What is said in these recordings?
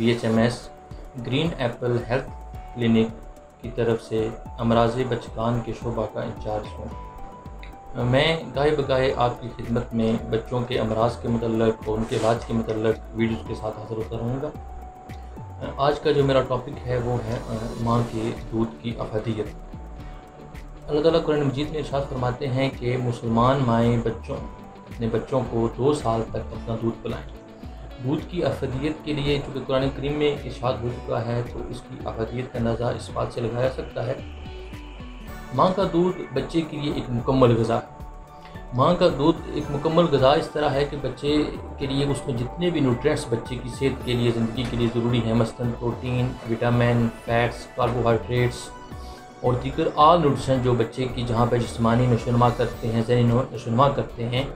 BHMS green Apple health clinic की तरफ से अमराज़ बचकान के शोबा का इंचार्ज हूँ। मैं गाहे बगाहे आपकी खिदमत में बच्चों के अमराज के मतलब और उनके इलाज के मतलब वीडियोज़ के साथ हाज़िर होता रहूँगा। आज का जो मेरा टॉपिक है वो है माँ के दूध की अफादियत। अल्लाह ताला कुरान मजीद में इरशाद फरमाते हैं कि मुसलमान माएँ अपने बच्चों को 2 साल तक अपना दूध पिलाएँ। दूध की अफादियत के लिए चूँकि कुरान करीम में इरशाद हो चुका है तो इसकी अफादियत का अंदाज़ा इस बात से लगाया जा सकता है, माँ का दूध बच्चे के लिए एक मुकम्मल ग़िज़ा है। माँ का दूध एक मुकम्मल ग़िज़ा इस तरह है कि बच्चे के लिए उसमें जितने भी न्यूट्रिएंट्स बच्चे की सेहत के लिए, ज़िंदगी के लिए ज़रूरी हैं, मसलन प्रोटीन, विटामिन, फैट्स, कार्बोहाइड्रेट्स और दीगर आल न्यूट्रिशन जो बच्चे की जहाँ पर जिस्मानी नशोनुमा करते हैं, ज़हनी नशोनुमा करते हैं,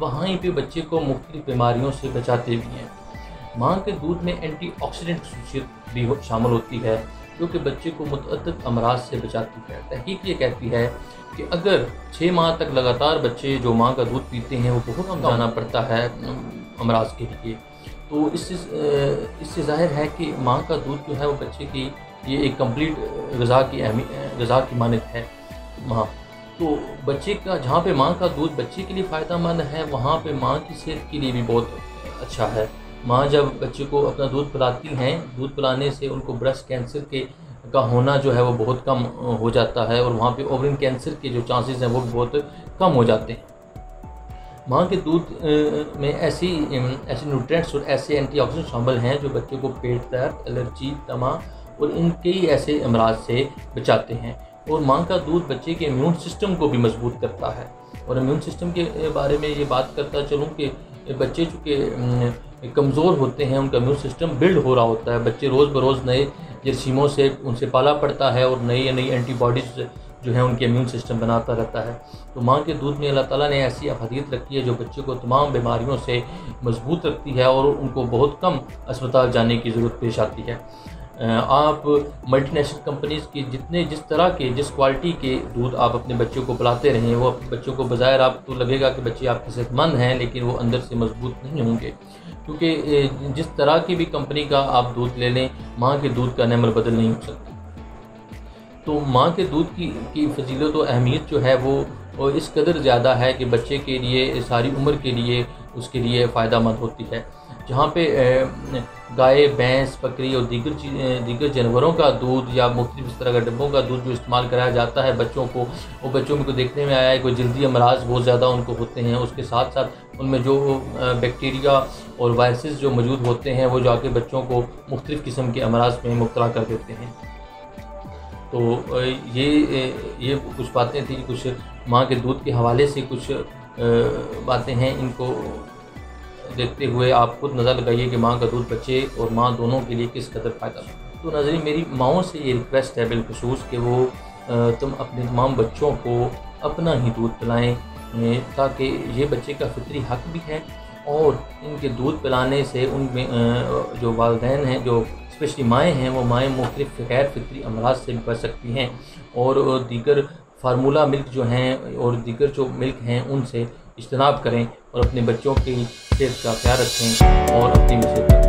वहाँ पे बच्चे को मुख्तलिफ़ बीमारियों से बचाते भी हैं। माँ के दूध में एंटीऑक्सीडेंट खसूसियत भी शामिल होती है जो कि बच्चे को मुतअद्दिद अमराज से बचाती है। तहकीक ये कहती है कि अगर 6 माह तक लगातार बच्चे जो माँ का दूध पीते हैं वो बहुत कम जाना पड़ता है अमराज के लिए, तो इससे ज़ाहिर है कि माँ का दूध जो है वो बच्चे की ये एक कंप्लीट ग़िज़ा की मानद है। माँ तो बच्चे का जहाँ पे माँ का दूध बच्चे के लिए फ़ायदेमंद है, वहाँ पे माँ की सेहत के लिए भी बहुत अच्छा है। माँ जब बच्चे को अपना दूध पिलाती हैं, दूध पिलाने से उनको ब्रेस्ट कैंसर का होना जो है वो बहुत कम हो जाता है और वहाँ पे ओवरिन कैंसर के जो चांसेस हैं वो भी बहुत कम हो जाते हैं। माँ के दूध में ऐसे न्यूट्रिएंट्स और ऐसे एंटीऑक्सीडेंट शामिल हैं जो बच्चे को पेट दर्द, एलर्जी, दमा और इन कई ऐसे अमराज से बचाते हैं। और माँ का दूध बच्चे के इम्यून सिस्टम को भी मजबूत करता है। और इम्यून सिस्टम के बारे में ये बात करता चलूँ कि बच्चे चूँकि कमज़ोर होते हैं, उनका इम्यून सिस्टम बिल्ड हो रहा होता है, बच्चे रोज़ बरोज़ नए जरासीमों से उनसे पाला पड़ता है और नई एंटीबॉडीज़ जो हैं उनके इम्यून सिस्टम बनाता रहता है। तो माँ के दूध में अल्लाह ताला ने ऐसी अफादियत रखी है जो बच्चे को तमाम बीमारियों से मजबूत रखती है और उनको बहुत कम अस्पताल जाने की ज़रूरत पेश आती है। आप मल्टीनेशनल कंपनीज़ की जिस तरह के जिस क्वालिटी के दूध आप अपने बच्चों को पिलाते रहें, वो अपने बच्चों को बज़ाहिर आपको लगेगा कि बच्चे आपके सेहतमंद हैं, लेकिन वो अंदर से मजबूत नहीं होंगे, क्योंकि जिस तरह की भी कंपनी का आप दूध ले लें, माँ के दूध का नेमल बदल नहीं हो सकता। तो माँ के दूध की फजीलत और अहमियत जो है वो इस कदर ज़्यादा है कि बच्चे के लिए सारी उम्र के लिए उसके लिए फ़ायदेमंद होती है। जहाँ पे गाय, भैंस, बकरी और दीगर जानवरों का दूध या मुख्तलिफ इस तरह का डब्बों का दूध जो इस्तेमाल कराया जाता है बच्चों को, वो बच्चों में को देखने में आया है कोई जल्दी अमराज बहुत ज़्यादा उनको होते हैं। उसके साथ साथ उनमें जो बैक्टीरिया और वायरसेस जो मौजूद होते हैं वो जाके बच्चों को मुख्तलिफ़ किस्म के अमराज में मुब्तला कर देते हैं। तो ये कुछ बातें थी, कुछ माँ के दूध के हवाले से कुछ बातें हैं। इनको देखते हुए आप खुद नज़र लगाइए कि माँ का दूध बच्चे और माँ दोनों के लिए किस कदर फ़ायदा है। तो नाज़रीन, मेरी माँओं से ये रिक्वेस्ट है बिलखुसूस कि वो तुम अपने तमाम बच्चों को अपना ही दूध पिलाएं, ताकि ये बच्चे का फितरी हक़ भी है और इनके दूध पिलाने से उनमें जो वालिदैन हैं, जो स्पेशली माएँ हैं, वो माएँ मुख्तलिफ़ गैर फितरी अमराज से भी बच सकती हैं और दीगर फार्मूला मिल्क जो हैं और दीगर जो मिल्क हैं उनसे इज्तनाब करें और अपने बच्चों की सेहत का ख्याल रखें और अपनी सेहत का